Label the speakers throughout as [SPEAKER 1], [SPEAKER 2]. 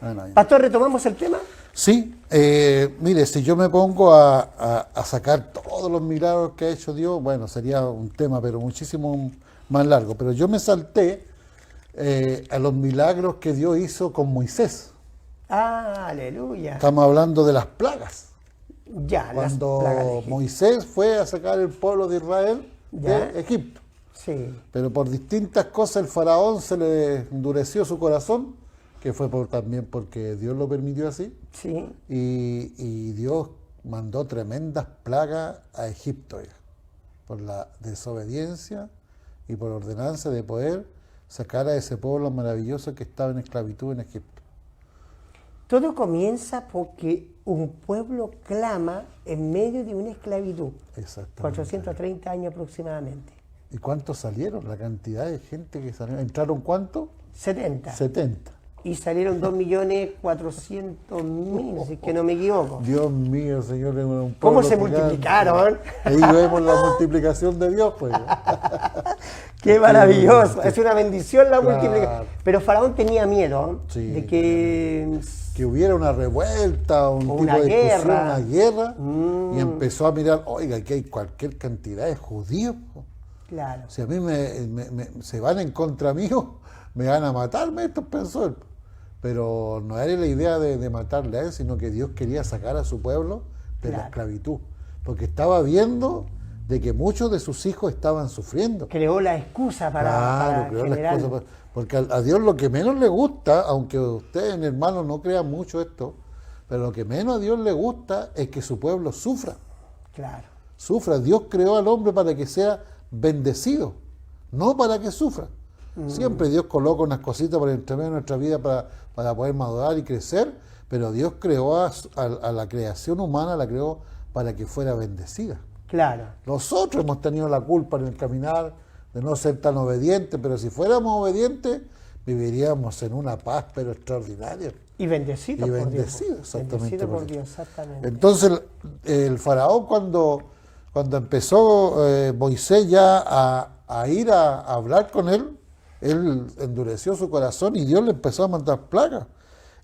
[SPEAKER 1] Ah, no,
[SPEAKER 2] Pastor, ¿retomamos el tema?
[SPEAKER 1] sí, mire, si yo me pongo a sacar todos los milagros que ha hecho Dios, bueno, sería un tema, pero muchísimo más largo. Pero yo me salté a los milagros que Dios hizo con Moisés.
[SPEAKER 2] Ah, aleluya.
[SPEAKER 1] Estamos hablando de las plagas.
[SPEAKER 2] Ya, las plagas de
[SPEAKER 1] Cuando
[SPEAKER 2] Egipto.
[SPEAKER 1] Moisés fue a sacar el pueblo de Israel
[SPEAKER 2] Ya.
[SPEAKER 1] de Egipto.
[SPEAKER 2] Sí,
[SPEAKER 1] Pero por distintas cosas el faraón se le endureció su corazón, que fue también porque Dios lo permitió así.
[SPEAKER 2] sí.
[SPEAKER 1] Y Dios mandó tremendas plagas a Egipto, oiga, por la desobediencia y por ordenanza de poder sacar a ese pueblo maravilloso que estaba en esclavitud en Egipto.
[SPEAKER 2] Todo comienza porque un pueblo clama en medio de una esclavitud.
[SPEAKER 1] Exactamente.
[SPEAKER 2] 430 años aproximadamente.
[SPEAKER 1] ¿Y cuántos salieron? La cantidad de gente que salió. ¿Entraron cuántos?
[SPEAKER 2] 70.
[SPEAKER 1] 70.
[SPEAKER 2] Y salieron 2.400.000, si es que no me equivoco.
[SPEAKER 1] Dios mío, Señor, es un
[SPEAKER 2] ¿Cómo
[SPEAKER 1] pueblo
[SPEAKER 2] se
[SPEAKER 1] gigante.
[SPEAKER 2] multiplicaron?
[SPEAKER 1] Ahí vemos la multiplicación de Dios, pues.
[SPEAKER 2] ¡Qué maravilloso! Es una bendición la
[SPEAKER 1] Claro.
[SPEAKER 2] multiplicación. Pero Faraón tenía miedo
[SPEAKER 1] Sí,
[SPEAKER 2] de que...
[SPEAKER 1] Que hubiera una revuelta, un
[SPEAKER 2] O
[SPEAKER 1] tipo
[SPEAKER 2] una
[SPEAKER 1] de discusión,
[SPEAKER 2] guerra.
[SPEAKER 1] una guerra, y empezó a mirar, oiga, aquí hay cualquier cantidad de judíos. Po.
[SPEAKER 2] Claro,
[SPEAKER 1] Si a mí se van en contra mío, me van a matarme, estos pensó él. Pero no era la idea de matarle a él, sino que Dios quería sacar a su pueblo de la
[SPEAKER 2] Claro.
[SPEAKER 1] esclavitud. Porque estaba viendo de que muchos de sus hijos estaban sufriendo.
[SPEAKER 2] creó la excusa para
[SPEAKER 1] Claro, creó las
[SPEAKER 2] generar...
[SPEAKER 1] cosas. Porque a Dios lo que menos le gusta, aunque ustedes, hermanos, no crean mucho esto, pero lo que menos a Dios le gusta es que su pueblo sufra.
[SPEAKER 2] Claro,
[SPEAKER 1] Sufra. Dios creó al hombre para que sea bendecido, no para que sufra. Siempre Dios coloca unas cositas por entre medio de nuestra vida para poder madurar y crecer, pero Dios creó a la creación humana, la creó para que fuera bendecida.
[SPEAKER 2] claro.
[SPEAKER 1] Nosotros hemos tenido la culpa en el caminar de no ser tan obedientes, pero si fuéramos obedientes, viviríamos en una paz, pero extraordinaria.
[SPEAKER 2] Y bendecido
[SPEAKER 1] Y
[SPEAKER 2] por
[SPEAKER 1] bendecido,
[SPEAKER 2] Dios.
[SPEAKER 1] exactamente,
[SPEAKER 2] Bendecido por
[SPEAKER 1] por
[SPEAKER 2] Dios, exactamente.
[SPEAKER 1] Entonces, el faraón, cuando empezó Moisés ya a ir a hablar con él endureció su corazón y Dios le empezó a mandar plagas.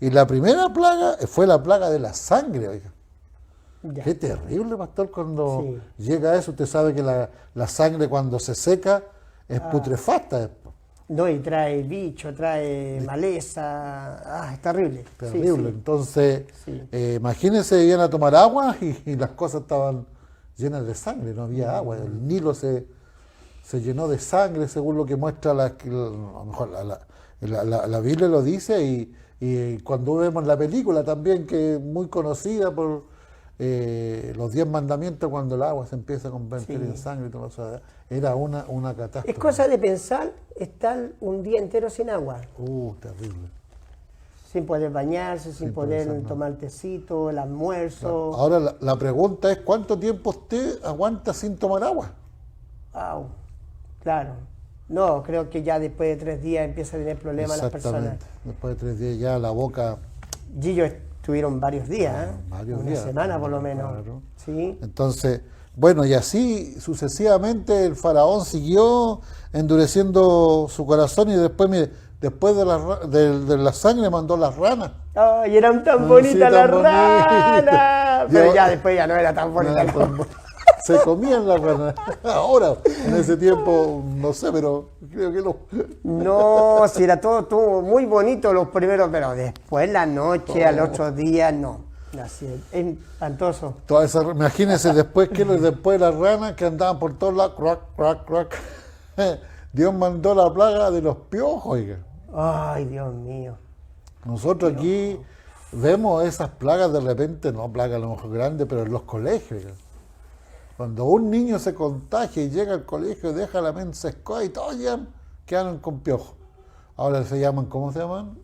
[SPEAKER 1] Y la primera plaga fue la plaga de la sangre, oiga.
[SPEAKER 2] Ya.
[SPEAKER 1] Qué terrible, pastor, cuando
[SPEAKER 2] Sí.
[SPEAKER 1] llega eso. Usted sabe que la sangre cuando se seca es putrefacta,
[SPEAKER 2] No, y trae bicho, trae maleza. Ah, es terrible. Sí,
[SPEAKER 1] terrible.
[SPEAKER 2] sí.
[SPEAKER 1] Entonces,
[SPEAKER 2] Sí.
[SPEAKER 1] imagínense, iban a tomar agua y las cosas estaban llenas de sangre, no había agua. El Nilo se llenó de sangre, según lo que muestra a lo mejor la Biblia lo dice, y cuando vemos la película también, que es muy conocida por los 10 mandamientos, cuando el agua se empieza a convertir
[SPEAKER 2] Sí.
[SPEAKER 1] en sangre y todo eso, era una catástrofe.
[SPEAKER 2] Es cosa de pensar estar un día entero sin agua,
[SPEAKER 1] Terrible.
[SPEAKER 2] sin poder bañarse, sin poder
[SPEAKER 1] pensar, no.
[SPEAKER 2] tomar tecito, el almuerzo.
[SPEAKER 1] Ahora la pregunta es, ¿cuánto tiempo usted aguanta sin tomar agua?
[SPEAKER 2] Au, claro. No, creo que ya después de 3 días empieza a tener problemas las personas.
[SPEAKER 1] Exactamente. Después de 3 días ya la boca...
[SPEAKER 2] Gillo estuvieron varios días, ¿eh?
[SPEAKER 1] varios
[SPEAKER 2] Una
[SPEAKER 1] días,
[SPEAKER 2] semana por lo menos.
[SPEAKER 1] claro.
[SPEAKER 2] Sí.
[SPEAKER 1] Entonces, bueno, y así sucesivamente el faraón siguió endureciendo su corazón y después, mire, después de la sangre mandó las ranas.
[SPEAKER 2] Ay, eran tan
[SPEAKER 1] Ah,
[SPEAKER 2] bonitas
[SPEAKER 1] sí,
[SPEAKER 2] las
[SPEAKER 1] tan bonitas.
[SPEAKER 2] ranas. Pero
[SPEAKER 1] Yo-
[SPEAKER 2] ya después ya no era tan bonita.
[SPEAKER 1] Nada, se comían las ranas. Ahora, en ese tiempo, no sé, pero creo que no.
[SPEAKER 2] No, si era todo muy bonito los primeros, pero después la noche, al otro día, no. Así es espantoso.
[SPEAKER 1] Todas esas, imagínense después después las ranas que andaban por todos lados, crack, crack, crack. Dios mandó la plaga de los piojos, oiga.
[SPEAKER 2] Ay, Dios mío.
[SPEAKER 1] Nosotros aquí vemos esas plagas de repente, no plagas a lo mejor grandes, pero en los colegios. oiga. Cuando un niño se contagia y llega al colegio y deja la mensa escoba y todos quedan con piojos. Ahora se llaman, ¿cómo se llaman?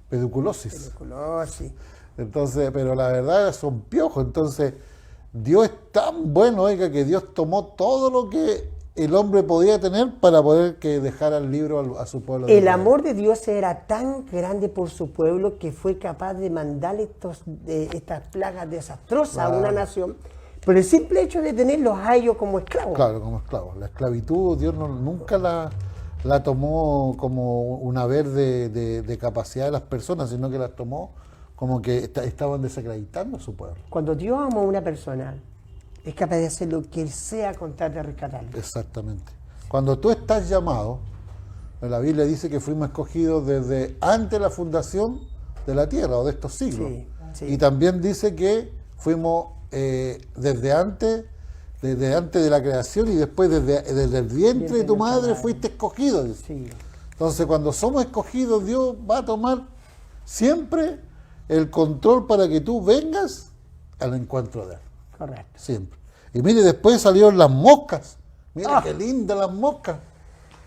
[SPEAKER 1] Peduculosis.
[SPEAKER 2] Tuberculosis.
[SPEAKER 1] Entonces, pero la verdad son piojos. Entonces, Dios es tan bueno, oiga, que Dios tomó todo lo que el hombre podía tener para poder que dejara el libro a su pueblo. de
[SPEAKER 2] El
[SPEAKER 1] Israel.
[SPEAKER 2] amor de Dios era tan grande por su pueblo que fue capaz de mandarle estas plagas desastrosas a una
[SPEAKER 1] Claro.
[SPEAKER 2] nación por el simple hecho de tenerlos a ellos como esclavos.
[SPEAKER 1] Claro, como esclavos. La esclavitud Dios nunca la la tomó como un haber de capacidad de las personas, sino que las tomó como que estaban desacreditando a su pueblo.
[SPEAKER 2] Cuando Dios ama a una persona, es capaz de hacer lo que sea con tal de rescatarlo.
[SPEAKER 1] Exactamente. Cuando tú estás llamado, la Biblia dice que fuimos escogidos desde antes de la fundación de la tierra o de estos siglos.
[SPEAKER 2] Sí, sí.
[SPEAKER 1] Y también dice que fuimos desde antes de la creación y después desde el vientre de tu madre fuiste escogido. Dice.
[SPEAKER 2] Sí,
[SPEAKER 1] Entonces, cuando somos escogidos, Dios va a tomar siempre el control para que tú vengas al encuentro de Él.
[SPEAKER 2] correcto.
[SPEAKER 1] Siempre. Y mire, después salieron las moscas. Mira qué lindas las moscas.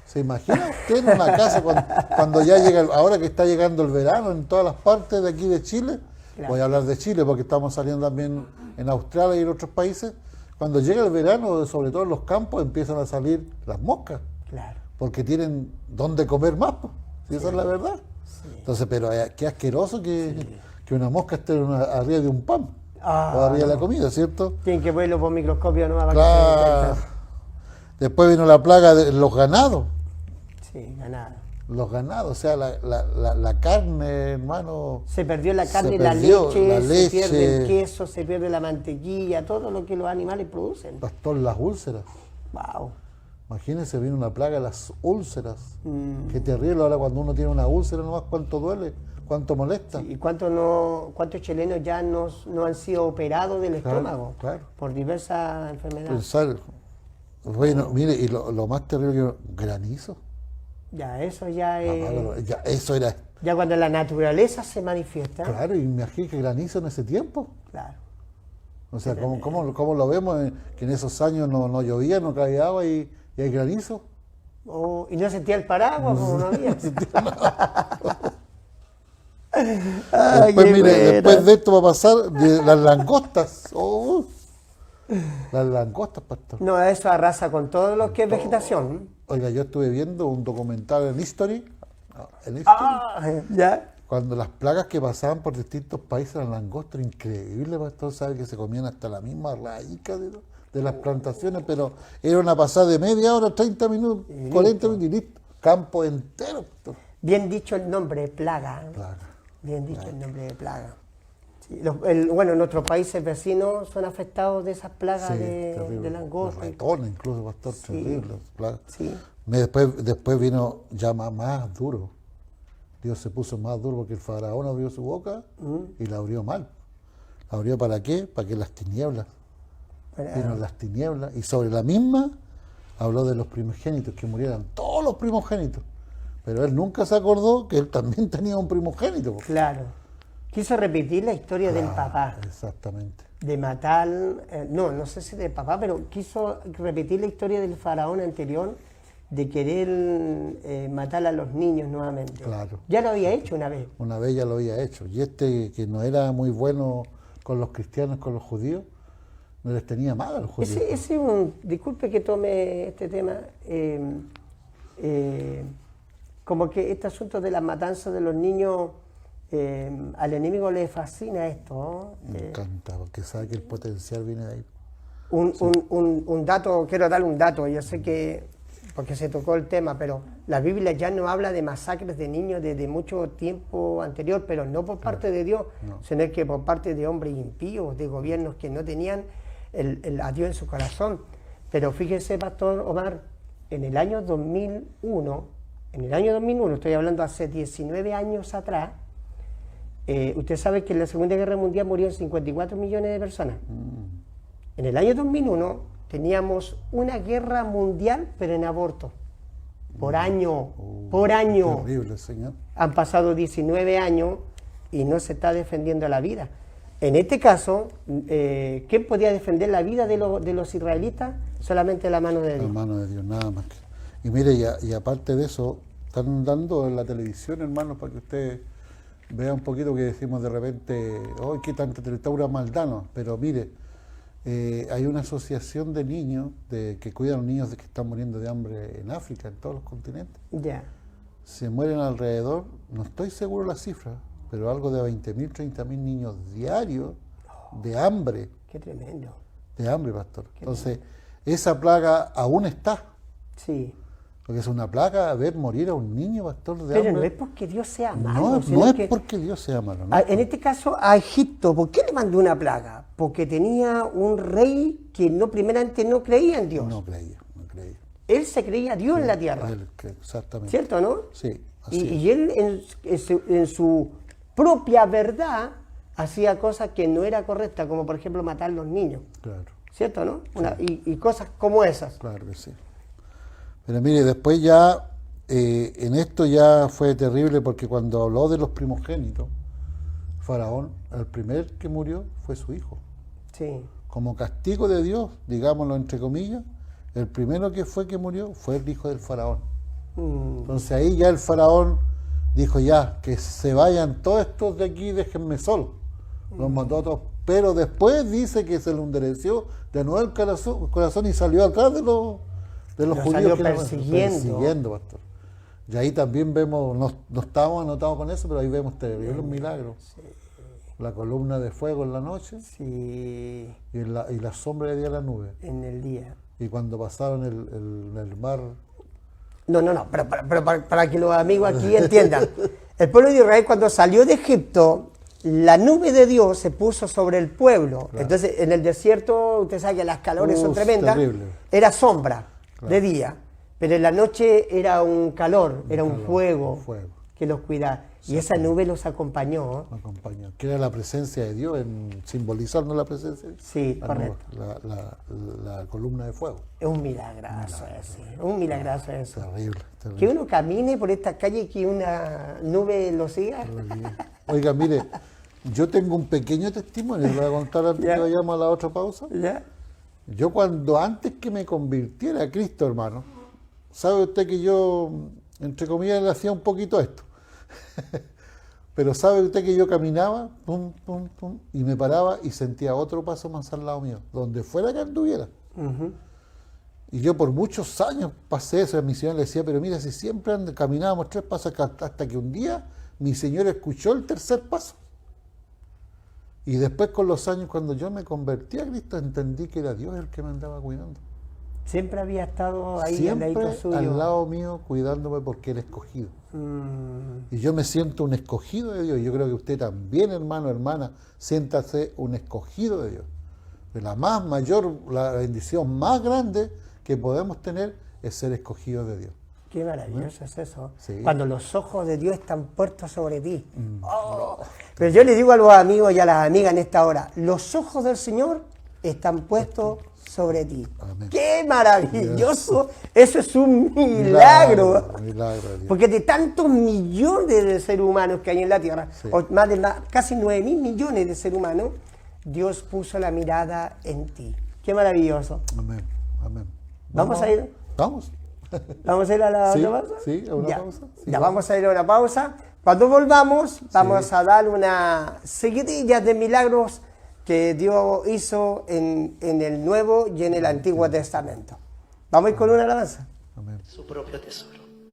[SPEAKER 1] ¿Se imagina usted en una casa cuando ya llega, ahora que está llegando el verano en todas las partes de aquí de Chile?
[SPEAKER 2] Claro.
[SPEAKER 1] Voy a hablar de Chile porque estamos saliendo también en Australia y en otros países. Cuando llega el verano, sobre todo en los campos, empiezan a salir las moscas.
[SPEAKER 2] Claro.
[SPEAKER 1] Porque tienen dónde comer más, pues. ¿Sí? Esa es la verdad.
[SPEAKER 2] Sí.
[SPEAKER 1] Entonces, pero qué asqueroso que una mosca esté arriba de un pan.
[SPEAKER 2] Ah,
[SPEAKER 1] o arriba de la
[SPEAKER 2] no.
[SPEAKER 1] comida, ¿cierto?
[SPEAKER 2] Tienen que verlo por microscopio no para
[SPEAKER 1] Claro. Después vino la plaga de los ganados.
[SPEAKER 2] Sí, ganado.
[SPEAKER 1] Los ganados, o sea, la carne, hermano.
[SPEAKER 2] Se perdió la
[SPEAKER 1] Se
[SPEAKER 2] carne,
[SPEAKER 1] perdió
[SPEAKER 2] la
[SPEAKER 1] la
[SPEAKER 2] leche, se pierde el
[SPEAKER 1] leche.
[SPEAKER 2] queso, se pierde la mantequilla, todo lo que los animales producen.
[SPEAKER 1] Pastor, las úlceras.
[SPEAKER 2] Wow.
[SPEAKER 1] Imagínense, vino una plaga de las úlceras.
[SPEAKER 2] Mm.
[SPEAKER 1] Qué terrible ahora cuando uno tiene una úlcera, nomás cuánto duele, cuánto molesta.
[SPEAKER 2] ¿Y cuántos chilenos ya no han sido operados del estómago
[SPEAKER 1] claro.
[SPEAKER 2] por diversas enfermedades?
[SPEAKER 1] Pensar, bueno, mire, y lo más terrible que granizo.
[SPEAKER 2] Ya, eso ya es...
[SPEAKER 1] Ya, eso era,
[SPEAKER 2] Ya cuando la naturaleza se manifiesta.
[SPEAKER 1] claro, y me imagino que granizo en ese tiempo.
[SPEAKER 2] Claro.
[SPEAKER 1] O sea, ¿cómo lo vemos? Que en esos años no llovía, no caía agua y hay granizo.
[SPEAKER 2] Y no sentía el paraguas, como no había. Ay,
[SPEAKER 1] Después,
[SPEAKER 2] qué
[SPEAKER 1] mire,
[SPEAKER 2] buena.
[SPEAKER 1] después de esto va a pasar de las langostas. Oh, las langostas, pastor.
[SPEAKER 2] No, eso arrasa con todo lo que es vegetación.
[SPEAKER 1] Oiga, yo estuve viendo un documental en History,
[SPEAKER 2] Ya.
[SPEAKER 1] cuando las plagas que pasaban por distintos países, las langostas, increíble, pastor, sabe que se comían hasta la misma raíz de las plantaciones, pero era una pasada de media hora, 30 minutos, 40 minutos y listo. Campo entero, pastor.
[SPEAKER 2] Bien dicho el nombre, plaga.
[SPEAKER 1] Plaga.
[SPEAKER 2] Bien dicho el nombre de plaga. Sí, nuestros países vecinos son afectados de esas plagas
[SPEAKER 1] Sí,
[SPEAKER 2] de
[SPEAKER 1] terrible.
[SPEAKER 2] langosta.
[SPEAKER 1] Los ratones, incluso, pastor,
[SPEAKER 2] Sí.
[SPEAKER 1] terrible. Plagas.
[SPEAKER 2] Sí.
[SPEAKER 1] Después vino ya más duro. Dios se puso más duro porque el faraón abrió su boca y la abrió mal. ¿La abrió para qué? Para que las tinieblas. Vino las tinieblas y sobre la misma habló de los primogénitos, que murieran todos los primogénitos. Pero él nunca se acordó que él también tenía un primogénito.
[SPEAKER 2] Claro. Quiso repetir la historia del papá.
[SPEAKER 1] Exactamente.
[SPEAKER 2] De matar, no sé si del papá, pero quiso repetir la historia del faraón anterior de querer matar a los niños nuevamente.
[SPEAKER 1] Claro.
[SPEAKER 2] Ya lo había hecho una vez.
[SPEAKER 1] Una vez ya lo había hecho. Y que no era muy bueno con los cristianos, con los judíos, no les tenía mal a los judíos.
[SPEAKER 2] Ese es disculpe que tome este tema, como que este asunto de las matanzas de los niños, al enemigo le fascina esto, ¿no?
[SPEAKER 1] Me encanta, porque sabe que el potencial viene de ahí.
[SPEAKER 2] Un dato, quiero darle un dato, yo sé que, porque se tocó el tema, pero la Biblia ya no habla de masacres de niños desde mucho tiempo anterior, pero no por parte de Dios, sino que por parte de hombres impíos, de gobiernos que no tenían a Dios en su corazón. Pero fíjese, Pastor Omar, en el año 2001, estoy hablando hace 19 años atrás, usted sabe que en la Segunda Guerra Mundial murieron 54 millones de personas. En el año 2001 teníamos una guerra mundial, pero en aborto. Por año.
[SPEAKER 1] Terrible, Señor.
[SPEAKER 2] Han pasado 19 años y no se está defendiendo la vida. En este caso, ¿quién podía defender la vida de los israelitas? Solamente la mano de
[SPEAKER 1] La
[SPEAKER 2] Dios.
[SPEAKER 1] mano de Dios, nada más. Y mire, y aparte de eso, están dando en la televisión, hermanos, para que usted vea un poquito que decimos de repente, ¡ay, qué tanta teletaura maldana! Pero mire, hay una asociación de niños que cuidan a los niños que están muriendo de hambre en África, en todos los continentes.
[SPEAKER 2] Ya.
[SPEAKER 1] Se mueren alrededor, no estoy seguro de la cifra, pero algo de 20.000, 30.000 niños diarios de hambre.
[SPEAKER 2] Qué tremendo.
[SPEAKER 1] De hambre, pastor. Entonces, esa plaga aún está.
[SPEAKER 2] Sí.
[SPEAKER 1] Porque es una plaga ver morir a un niño, pastor, de
[SPEAKER 2] Pero
[SPEAKER 1] hambre.
[SPEAKER 2] no es porque Dios sea malo.
[SPEAKER 1] No,
[SPEAKER 2] sino
[SPEAKER 1] no es
[SPEAKER 2] que,
[SPEAKER 1] porque Dios sea malo, ¿no?
[SPEAKER 2] en este caso, a Egipto, ¿por qué le mandó una plaga? Porque tenía un rey que primeramente no creía en Dios.
[SPEAKER 1] No creía, no creía.
[SPEAKER 2] Él se creía Dios en la tierra.
[SPEAKER 1] Exactamente.
[SPEAKER 2] ¿Cierto, no?
[SPEAKER 1] Sí, así
[SPEAKER 2] Y él en su propia verdad hacía cosas que no era correctas, como por ejemplo matar a los niños.
[SPEAKER 1] Claro,
[SPEAKER 2] ¿Cierto, no? Y cosas como esas.
[SPEAKER 1] claro que sí. Pero mire, después ya, en esto ya fue terrible porque cuando habló de los primogénitos, Faraón, el primer que murió fue su hijo.
[SPEAKER 2] Sí.
[SPEAKER 1] Como castigo de Dios, digámoslo entre comillas, el primero que murió fue el hijo del Faraón. Entonces ahí ya el Faraón dijo ya, que se vayan todos estos de aquí, déjenme solo. Los mató a todos. Pero después dice que se le endureció de nuevo el corazón y salió atrás de los
[SPEAKER 2] Lo
[SPEAKER 1] judíos
[SPEAKER 2] salió
[SPEAKER 1] que eran
[SPEAKER 2] persiguiendo.
[SPEAKER 1] pastor. Y ahí también vemos, no estábamos anotados con eso, pero ahí vemos terribles milagros.
[SPEAKER 2] Sí.
[SPEAKER 1] La columna de fuego en la noche
[SPEAKER 2] Sí.
[SPEAKER 1] y la sombra de día en la nube.
[SPEAKER 2] En el día.
[SPEAKER 1] Y cuando pasaron el mar.
[SPEAKER 2] No, pero para que los amigos aquí entiendan. El pueblo de Israel cuando salió de Egipto, la nube de Dios se puso sobre el pueblo.
[SPEAKER 1] Claro.
[SPEAKER 2] Entonces en el desierto, usted sabe que las calores son tremendas,
[SPEAKER 1] terrible.
[SPEAKER 2] era sombra
[SPEAKER 1] Claro.
[SPEAKER 2] de día, pero en la noche era un calor, era un
[SPEAKER 1] calor,
[SPEAKER 2] fuego,
[SPEAKER 1] un fuego.
[SPEAKER 2] que los cuidaba. Y esa nube los acompañó.
[SPEAKER 1] Lo acompañó. Que era la presencia de Dios, simbolizando la presencia de Dios.
[SPEAKER 2] Sí,
[SPEAKER 1] La
[SPEAKER 2] correcto.
[SPEAKER 1] nube, la columna de fuego.
[SPEAKER 2] Es un milagrazo ese, un milagrazo eso.
[SPEAKER 1] Terrible,
[SPEAKER 2] Que
[SPEAKER 1] terrible.
[SPEAKER 2] uno camine por esta calle y que una nube lo siga.
[SPEAKER 1] Oiga, mire, yo tengo un pequeño testimonio, le voy a contar antes
[SPEAKER 2] Ya.
[SPEAKER 1] que vayamos a la otra pausa.
[SPEAKER 2] ¿Ya?
[SPEAKER 1] Yo antes que me convirtiera a Cristo, hermano, sabe usted que yo, entre comillas, le hacía un poquito esto. Pero sabe usted que yo caminaba, pum, pum, pum, y me paraba y sentía otro paso más al lado mío, donde fuera que anduviera.
[SPEAKER 2] Ujú.
[SPEAKER 1] Y yo por muchos años pasé eso, a mi señor le decía, pero mira, si siempre caminábamos 3 pasos, hasta que un día mi señor escuchó el tercer paso. Y después con los años, cuando yo me convertí a Cristo, entendí que era Dios el que me andaba cuidando.
[SPEAKER 2] Siempre había estado ahí al
[SPEAKER 1] Siempre
[SPEAKER 2] ladito suyo.
[SPEAKER 1] al lado mío cuidándome porque era escogido.
[SPEAKER 2] Mm,
[SPEAKER 1] Y yo me siento un escogido de Dios. Yo creo que usted también, hermano, hermana, siéntase un escogido de Dios. La bendición más grande que podemos tener es ser escogidos de Dios.
[SPEAKER 2] qué maravilloso es eso.
[SPEAKER 1] Sí.
[SPEAKER 2] Cuando los ojos de Dios están puestos sobre ti. Oh. Pero yo le digo a los amigos y a las amigas en esta hora, los ojos del Señor están puestos sobre ti.
[SPEAKER 1] Amén.
[SPEAKER 2] ¡Qué maravilloso! Eso es un milagro.
[SPEAKER 1] Milagro de Dios.
[SPEAKER 2] Porque de tantos millones de seres humanos que hay en la Tierra,
[SPEAKER 1] Sí.
[SPEAKER 2] o casi 9.000 millones de seres humanos, Dios puso la mirada en ti. ¡Qué maravilloso!
[SPEAKER 1] Amén. Amén.
[SPEAKER 2] ¿Vamos a ir?
[SPEAKER 1] Vamos.
[SPEAKER 2] ¿Vamos a ir a la
[SPEAKER 1] Sí,
[SPEAKER 2] otra pausa?
[SPEAKER 1] sí, a una
[SPEAKER 2] Ya.
[SPEAKER 1] pausa. Sí,
[SPEAKER 2] Ya vamos a ir a una pausa. Cuando volvamos, vamos a dar una seguidilla de milagros que Dios hizo en el Nuevo y en el Antiguo Testamento. Vamos a ir con una alabanza.
[SPEAKER 1] Amén.
[SPEAKER 3] Su propio tesoro.